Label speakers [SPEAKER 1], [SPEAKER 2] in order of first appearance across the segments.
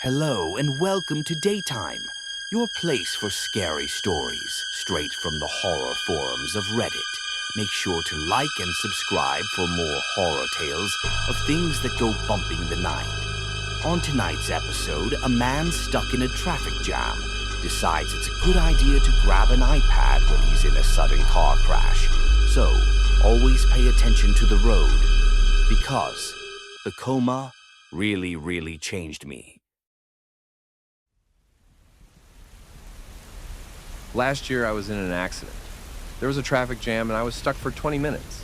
[SPEAKER 1] Hello and welcome to Daytime, your place for scary stories, straight from the horror forums of Reddit. Make sure to like and subscribe for more horror tales of things that go bumping the night. On tonight's episode, a man stuck in a traffic jam decides it's a good idea to grab an iPad when he's in a sudden car crash. So, always pay attention to the road, because the coma really changed me.
[SPEAKER 2] Last year, I was in an accident. There was a traffic jam and I was stuck for 20 minutes.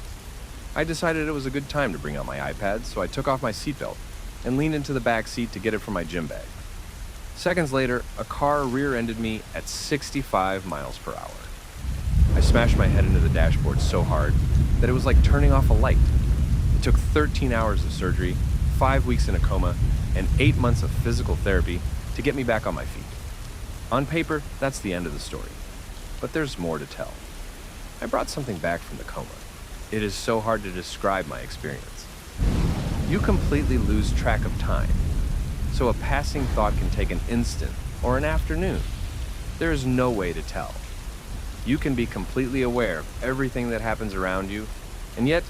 [SPEAKER 2] I decided it was a good time to bring out my iPad, so I took off my seatbelt and leaned into the back seat to get it from my gym bag. Seconds later, a car rear-ended me at 65 miles per hour. I smashed my head into the dashboard so hard that it was like turning off a light. It took 13 hours of surgery, 5 weeks in a coma, and 8 months of physical therapy to get me back on my feet. On paper, that's the end of the story. But there's more to tell. I brought something back from the coma. It is so hard to describe my experience. You completely lose track of time. So a passing thought can take an instant or an afternoon. There is no way to tell. You can be completely aware of everything that happens around you, and yet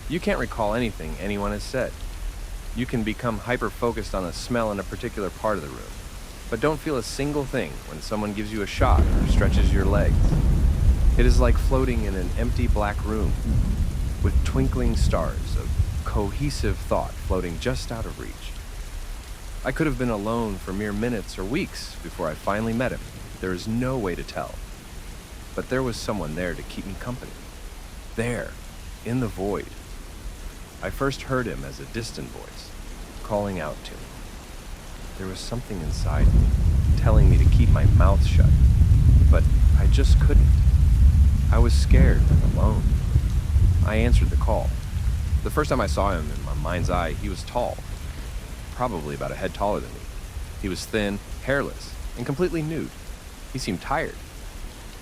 [SPEAKER 2] you can't recall anything anyone has said. You can become hyper-focused on a smell in a particular part of the room, but don't feel a single thing when someone gives you a shot or stretches your legs. It is like floating in an empty black room with twinkling stars of cohesive thought floating just out of reach. I could have been alone for mere minutes or weeks before I finally met him. There is no way to tell. But there was someone there to keep me company. There, in the void. I first heard him as a distant voice, calling out to me. There was something inside me, telling me to keep my mouth shut, but I just couldn't. I was scared and alone. I answered the call. The first time I saw him in my mind's eye, he was tall, probably about a head taller than me. He was thin, hairless, and completely nude. He seemed tired.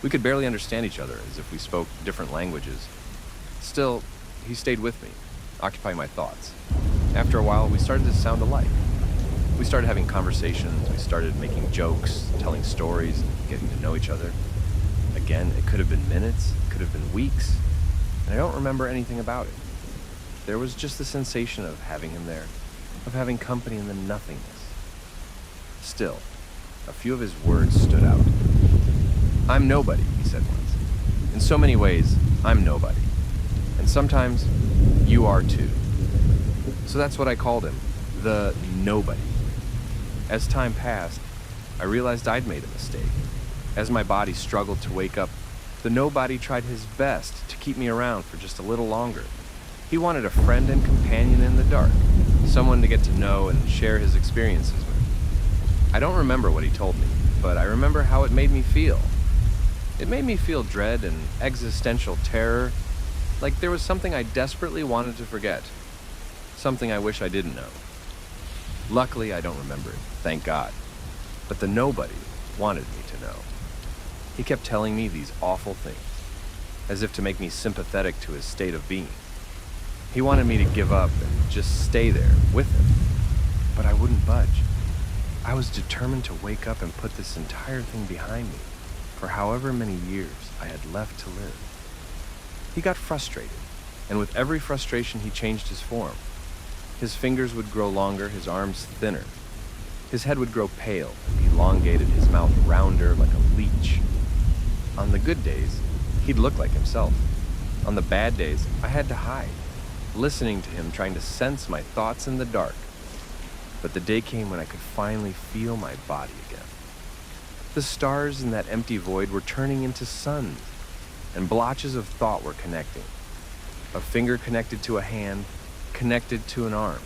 [SPEAKER 2] We could barely understand each other, as if we spoke different languages. Still, he stayed with me, occupying my thoughts. After a while, we started to sound alike. We started having conversations, we started making jokes, telling stories, getting to know each other. Again, it could have been minutes, it could have been weeks, and I don't remember anything about it. There was just the sensation of having him there, of having company in the nothingness. Still, a few of his words stood out. "I'm nobody," he said once. "In so many ways, I'm nobody. And sometimes, you are too." So that's what I called him, the nobody. As time passed, I realized I'd made a mistake. As my body struggled to wake up, the nobody tried his best to keep me around for just a little longer. He wanted a friend and companion in the dark, someone to get to know and share his experiences with. I don't remember what he told me, but I remember how it made me feel. It made me feel dread and existential terror, like there was something I desperately wanted to forget, something I wish I didn't know. Luckily, I don't remember it, thank God. But the nobody wanted me to know. He kept telling me these awful things, as if to make me sympathetic to his state of being. He wanted me to give up and just stay there with him, but I wouldn't budge. I was determined to wake up and put this entire thing behind me for however many years I had left to live. He got frustrated, and with every frustration he changed his form. His fingers would grow longer, his arms thinner. His head would grow pale and elongated, his mouth rounder like a leech. On the good days, he'd look like himself. On the bad days, I had to hide, listening to him, trying to sense my thoughts in the dark. But the day came when I could finally feel my body again. The stars in that empty void were turning into suns, and blotches of thought were connecting. A finger connected to a hand, connected to an arm.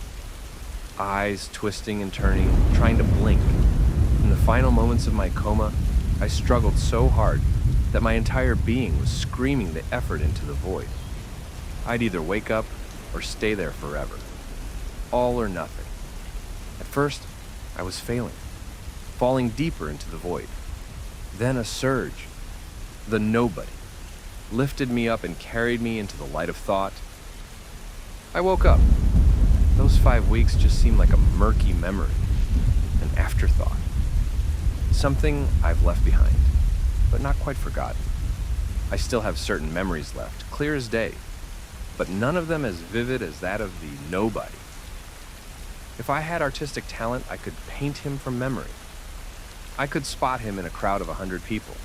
[SPEAKER 2] Eyes twisting and turning, trying to blink. In the final moments of my coma, I struggled so hard that my entire being was screaming the effort into the void. I'd either wake up or stay there forever. All or nothing. At first, I was failing, falling deeper into the void. Then a surge, the nobody, lifted me up and carried me into the light of thought. I woke up. Those 5 weeks just seemed like a murky memory. an afterthought. Something I've left behind, but not quite forgotten. I still have certain memories left, clear as day, but none of them as vivid as that of the nobody. If I had artistic talent, I could paint him from memory. I could spot him in a crowd of 100 people.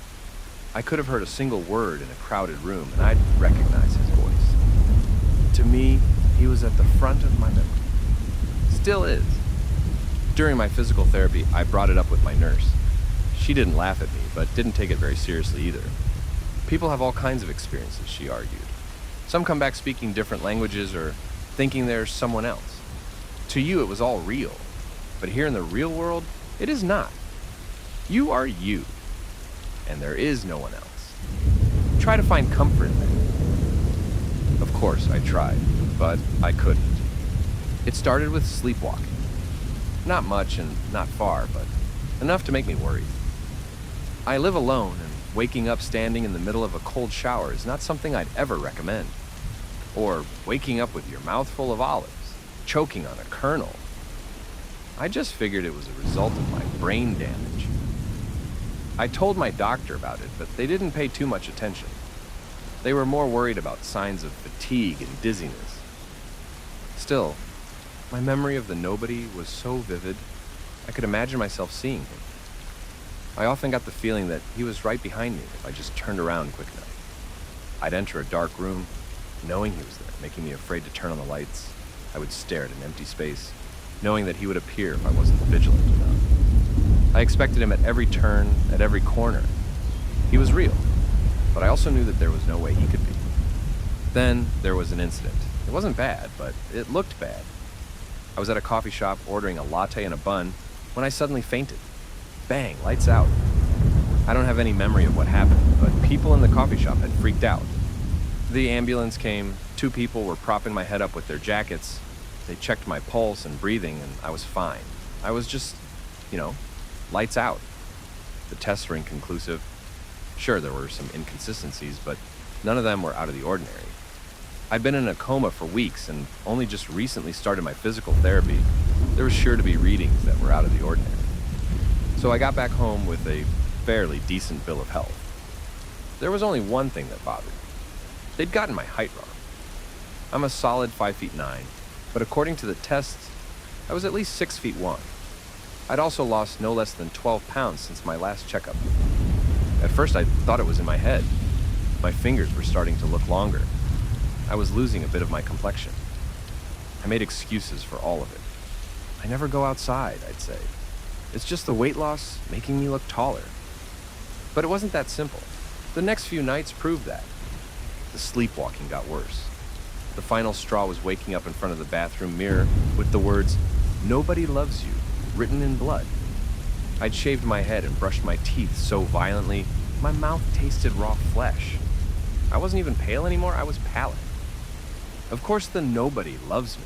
[SPEAKER 2] I could have heard a single word in a crowded room, and I'd recognize his voice. To me, he was at the front of my memory. Still is. During my physical therapy, I brought it up with my nurse. She didn't laugh at me, but didn't take it very seriously either. People have all kinds of experiences, she argued. Some come back speaking different languages or thinking they're someone else. To you, it was all real. But here in the real world, it is not. You are you. And there is no one else. Try to find comfort in that. Of course, I tried, but I couldn't. It started with sleepwalking. Not much and not far, but enough to make me worried. I live alone, and waking up standing in the middle of a cold shower is not something I'd ever recommend. Or waking up with your mouth full of olives, choking on a kernel. I just figured it was a result of my brain damage. I told my doctor about it, but they didn't pay too much attention. They were more worried about signs of fatigue and dizziness. Still, my memory of the nobody was so vivid, I could imagine myself seeing him. I often got the feeling that he was right behind me if I just turned around quick enough. I'd enter a dark room, knowing he was there, making me afraid to turn on the lights. I would stare at an empty space, knowing that he would appear if I wasn't vigilant enough. I expected him at every turn, at every corner. He was real, but I also knew that there was no way he could be. Then there was an incident. It wasn't bad, but it looked bad. I was at a coffee shop ordering a latte and a bun when I suddenly fainted. Bang, lights out. I don't have any memory of what happened, but people in the coffee shop had freaked out. The ambulance came, 2 people were propping my head up with their jackets. They checked my pulse and breathing, and I was fine. I was just, lights out. The tests were inconclusive. Sure, there were some inconsistencies, but none of them were out of the ordinary. I'd been in a coma for weeks and only just recently started my physical therapy. There was sure to be readings that were out of the ordinary. So I got back home with a fairly decent bill of health. There was only one thing that bothered me. They'd gotten my height wrong. I'm a solid 5'9", but according to the tests, I was at least 6'1". I'd also lost no less than 12 pounds since my last checkup. At first I thought it was in my head. My fingers were starting to look longer. I was losing a bit of my complexion. I made excuses for all of it. I never go outside, I'd say. It's just the weight loss making me look taller. But it wasn't that simple. The next few nights proved that. The sleepwalking got worse. The final straw was waking up in front of the bathroom mirror with the words, "Nobody loves you," written in blood. I'd shaved my head and brushed my teeth so violently, my mouth tasted raw flesh. I wasn't even pale anymore, I was pallid. Of course, the nobody loves me.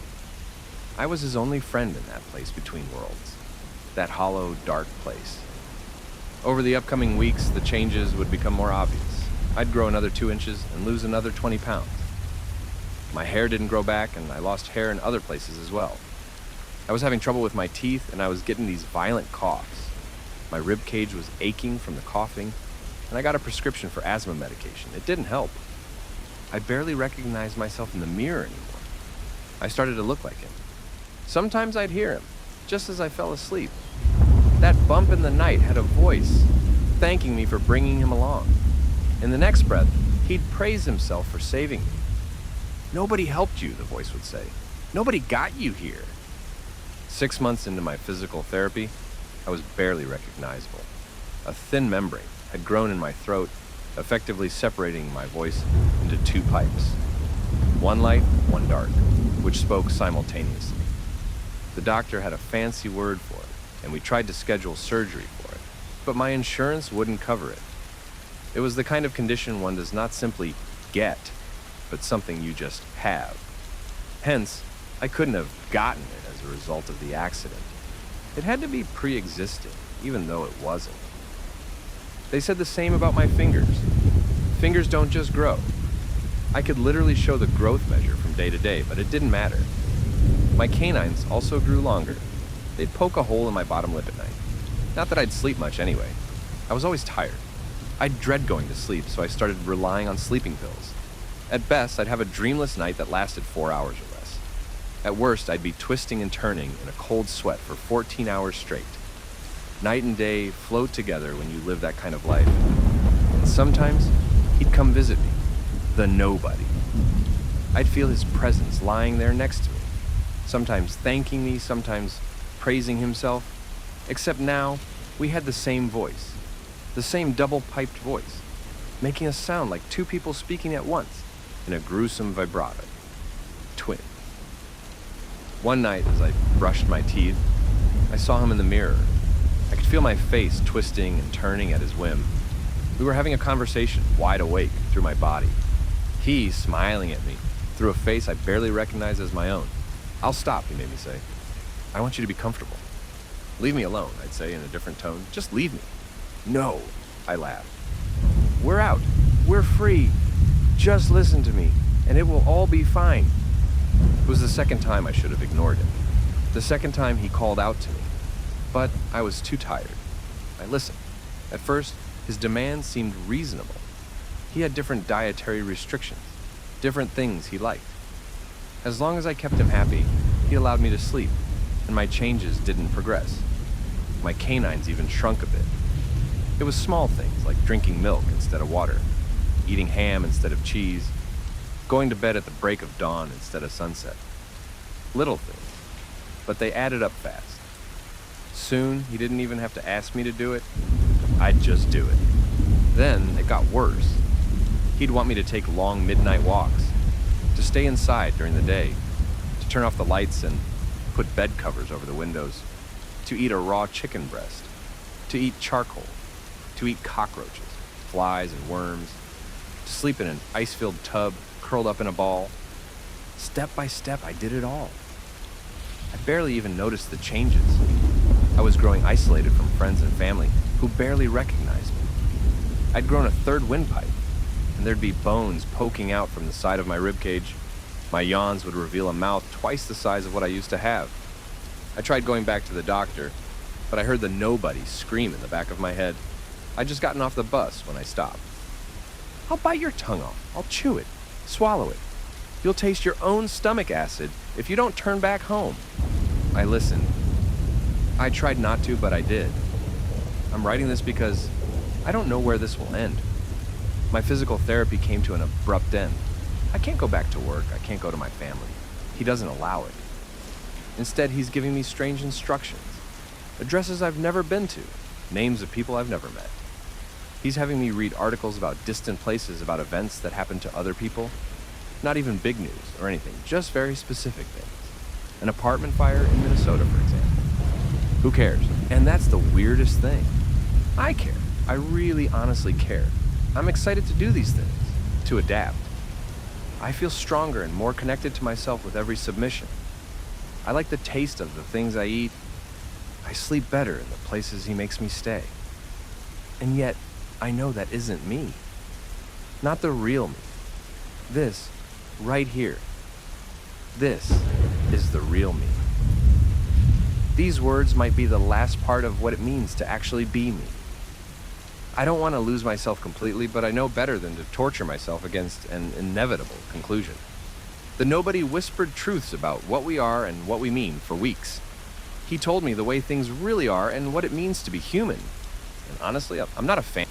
[SPEAKER 2] I was his only friend in that place between worlds. That hollow, dark place. Over the upcoming weeks, the changes would become more obvious. I'd grow another 2 inches and lose another 20 pounds. My hair didn't grow back, and I lost hair in other places as well. I was having trouble with my teeth, and I was getting these violent coughs. My rib cage was aching from the coughing, and I got a prescription for asthma medication. It didn't help. I barely recognized myself in the mirror anymore. I started to look like him. Sometimes I'd hear him, just as I fell asleep. That bump in the night had a voice, thanking me for bringing him along. In the next breath, he'd praise himself for saving me. "Nobody helped you," the voice would say. "Nobody got you here." 6 months into my physical therapy, I was barely recognizable. A thin membrane had grown in my throat, effectively separating my voice into 2 pipes. One light, one dark, which spoke simultaneously. The doctor had a fancy word for it, and we tried to schedule surgery for it, but my insurance wouldn't cover it. It was the kind of condition one does not simply get, but something you just have. Hence, I couldn't have gotten it as a result of the accident. It had to be pre-existing, even though it wasn't. They said the same about my fingers. Fingers don't just grow. I could literally show the growth measure from day to day, but it didn't matter. My canines also grew longer. They'd poke a hole in my bottom lip at night. Not that I'd sleep much anyway. I was always tired. I'd dread going to sleep, so I started relying on sleeping pills. At best, I'd have a dreamless night that lasted 4 hours or less. At worst, I'd be twisting and turning in a cold sweat for 14 hours straight. Night and day float together when you live that kind of life. And sometimes, he'd come visit me, the nobody. I'd feel his presence lying there next to me, sometimes thanking me, sometimes praising himself. Except now, we had the same voice, the same double-piped voice, making us sound like two people speaking at once in a gruesome vibrato. Twin. One night, as I brushed my teeth, I saw him in the mirror. I could feel my face twisting and turning at his whim. We were having a conversation, wide awake, through my body. He smiling at me through a face I barely recognized as my own. "I'll stop," he made me say. "I want you to be comfortable." "Leave me alone," I'd say in a different tone. "Just leave me." "No," I laughed. "We're out. We're free. Just listen to me, and it will all be fine." It was the second time I should have ignored him. The second time he called out to me. But I was too tired. I listened. At first, his demands seemed reasonable. He had different dietary restrictions, different things he liked. As long as I kept him happy, he allowed me to sleep, and my changes didn't progress. My canines even shrunk a bit. It was small things like drinking milk instead of water, eating ham instead of cheese, going to bed at the break of dawn instead of sunset. Little things, but they added up fast. Soon, he didn't even have to ask me to do it. I'd just do it. Then, it got worse. He'd want me to take long midnight walks, to stay inside during the day, to turn off the lights and put bed covers over the windows, to eat a raw chicken breast, to eat charcoal, to eat cockroaches, flies and worms, to sleep in an ice-filled tub, curled up in a ball. Step by step, I did it all. I barely even noticed the changes. I was growing isolated from friends and family who barely recognized me. I'd grown a third windpipe, and there'd be bones poking out from the side of my ribcage. My yawns would reveal a mouth twice the size of what I used to have. I tried going back to the doctor, but I heard the nobody scream in the back of my head. I'd just gotten off the bus when I stopped. "I'll bite your tongue off. I'll chew it. Swallow it. You'll taste your own stomach acid if you don't turn back home." I listened. I tried not to, but I did. I'm writing this because I don't know where this will end. My physical therapy came to an abrupt end. I can't go back to work. I can't go to my family. He doesn't allow it. Instead, he's giving me strange instructions. Addresses I've never been to. Names of people I've never met. He's having me read articles about distant places, about events that happened to other people. Not even big news or anything, just very specific things. An apartment fire in Minnesota, for example. Who cares? And that's the weirdest thing. I care. I really honestly care. I'm excited to do these things, to adapt. I feel stronger and more connected to myself with every submission. I like the taste of the things I eat. I sleep better in the places he makes me stay. And yet, I know that isn't me. Not the real me. This, right here. This is the real me. These words might be the last part of what it means to actually be me. I don't want to lose myself completely, but I know better than to torture myself against an inevitable conclusion. The nobody whispered truths about what we are and what we mean for weeks. He told me the way things really are and what it means to be human. And honestly, I'm not a fan.